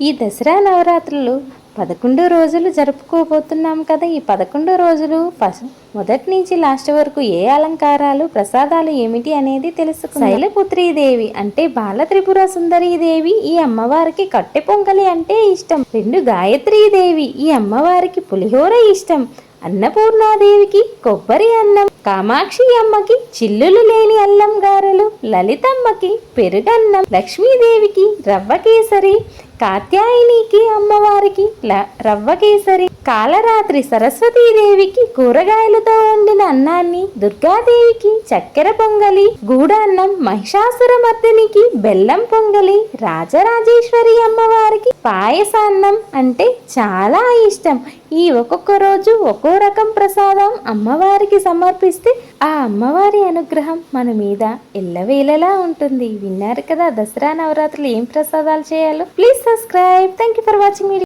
ఈ దసరా నవరాత్రులు 11 రోజులు జరుపుకోబోతున్నాం కదా. ఈ 11 రోజులు మొదటి నుంచి లాస్ట్ వరకు ఏ అలంకారాలు, ప్రసాదాలు ఏమిటి అనేది తెలుసుకుందాం. శైలపుత్రీదేవి అంటే బాల త్రిపుర సుందరీదేవి ఈ అమ్మవారికి కట్టె పొంగలి అంటే ఇష్టం. 2 గాయత్రీదేవి ఈ అమ్మవారికి పులిహోర ఇష్టం. అన్నపూర్ణాదేవికి కొబ్బరి అన్నం, కామాక్షి అమ్మకి చిల్లులు లేని అల్లం గారెలు, లలితమ్మకి పెరుగన్నం, లక్ష్మీదేవికి రవ్వ కేసరి, కాత్యాయనికి అమ్మవారికి రవ్వ కేసరి, కాలరాత్రి సరస్వతీదేవికి కూరగాయలతో వండిన అన్నాన్ని, దుర్గాదేవికి చక్కెర పొంగలి, గూడాన్నం, మహిషాసురమర్దినికి బెల్లం పొంగలి, రాజరాజేశ్వరి అమ్మవారికి పాయసాన్నం అంటే చాలా ఇష్టం. ఈ ఒక్కొక్క రోజు ఒక్కో రకం ప్రసాదం అమ్మవారికి సమర్పిస్తే ఆ అమ్మవారి అనుగ్రహం మన మీద ఎల్లవేళలా ఉంటుంది. విన్నారు కదా దసరా నవరాత్రులు ఏం ప్రసాదాలు చేయాలో. Please subscribe. Thank you for watching.